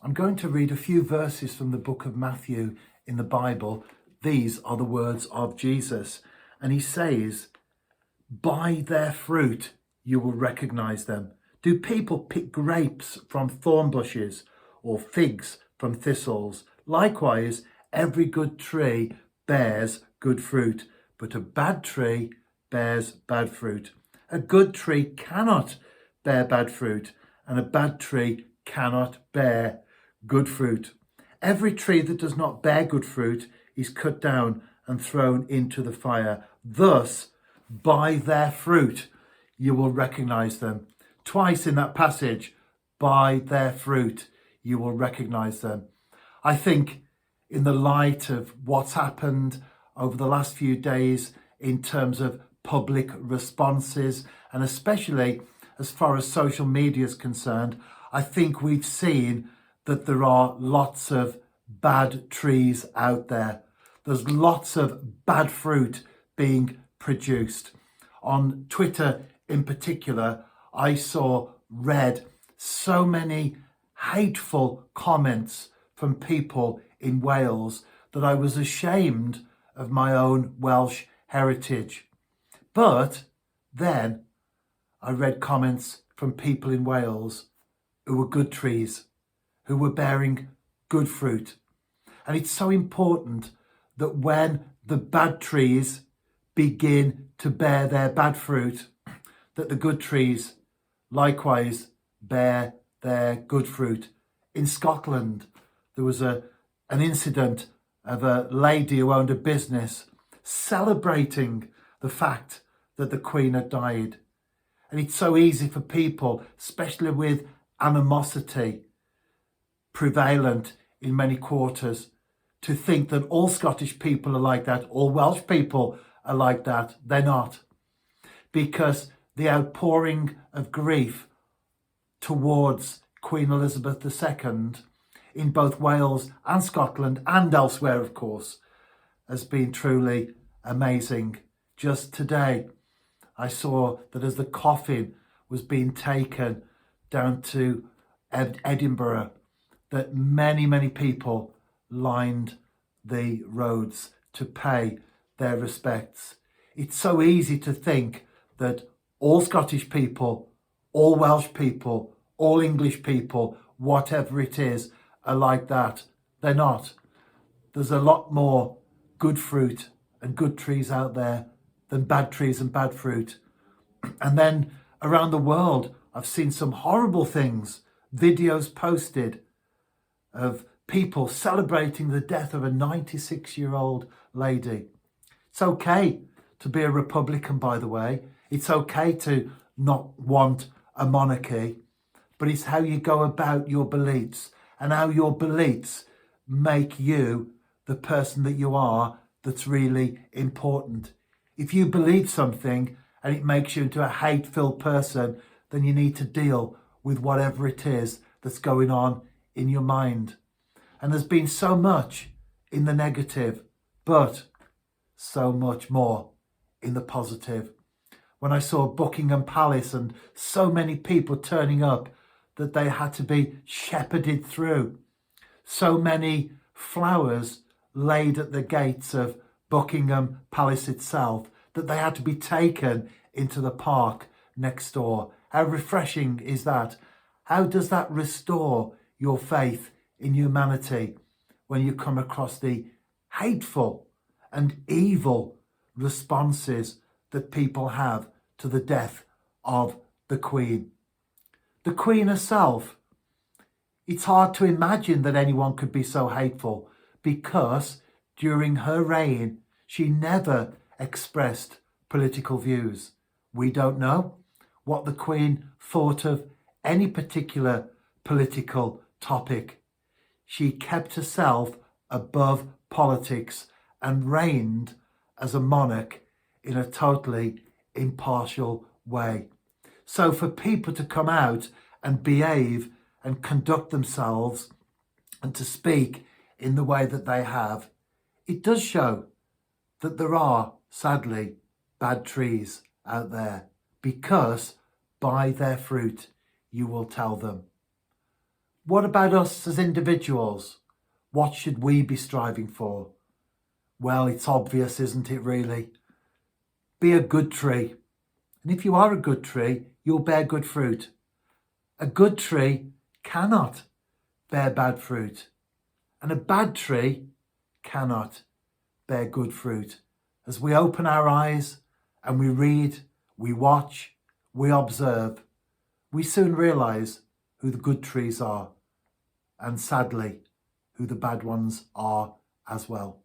I'm going to read a few verses from the book of Matthew in the Bible. These are the words of Jesus. And he says, "By their fruit you will recognize them. Do people pick grapes from thorn bushes or figs from thistles? Likewise, every good tree bears good fruit, but a bad tree bears bad fruit. A good tree cannot bear bad fruit, and a bad tree cannot bear good fruit. Every tree that does not bear good fruit is cut down and thrown into the fire. Thus, by their fruit, you will recognize them." Twice in that passage, by their fruit, you will recognize them. I think in the light of what's happened over the last few days in terms of public responses, and especially as far as social media is concerned, I think we've seen that there are lots of bad trees out there. There's lots of bad fruit being produced. On Twitter in particular, I read so many hateful comments from people in Wales that I was ashamed of my own Welsh heritage. But then I read comments from people in Wales who were good trees, who were bearing good fruit. And it's so important that when the bad trees begin to bear their bad fruit, that the good trees likewise bear their good fruit. In Scotland, there was an incident of a lady who owned a business celebrating the fact that the Queen had died. And it's so easy for people, especially with animosity prevalent in many quarters, to think that all Scottish people are like that, all Welsh people are like that. They're not. Because the outpouring of grief towards Queen Elizabeth II in both Wales and Scotland and elsewhere, of course, has been truly amazing. Just today, I saw that as the coffin was being taken down to Edinburgh, that many people lined the roads to pay their respects. It's so easy to think that all Scottish people, all Welsh people, all English people, whatever it is, are like that. They're not. There's a lot more good fruit and good trees out there than bad trees and bad fruit. And then around the world, I've seen some horrible things, videos posted of people celebrating the death of a 96-year-old lady. It's okay to be a Republican, by the way. It's okay to not want a monarchy, but it's how you go about your beliefs and how your beliefs make you the person that you are that's really important. If you believe something and it makes you into a hate-filled person, then you need to deal with whatever it is that's going on in your mind. And there's been so much in the negative, but so much more in the positive. When I saw Buckingham Palace and so many people turning up that they had to be shepherded through, so many flowers laid at the gates of Buckingham Palace itself that they had to be taken into the park next door. How refreshing is that? How does that restore your faith in humanity when you come across the hateful and evil responses that people have to the death of the Queen? The Queen herself, it's hard to imagine that anyone could be so hateful, because during her reign, she never expressed political views. We don't know what the Queen thought of any particular political topic. She kept herself above politics and reigned as a monarch in a totally impartial way. So for people to come out and behave and conduct themselves and to speak in the way that they have, it does show that there are, sadly, bad trees out there, because by their fruit you will tell them. What about us as individuals? What should we be striving for? Well, it's obvious, isn't it, really? Be a good tree. And if you are a good tree, you'll bear good fruit. A good tree cannot bear bad fruit. And a bad tree cannot bear good fruit. As we open our eyes and we read, we watch, we observe, we soon realise who the good trees are, and sadly, who the bad ones are as well.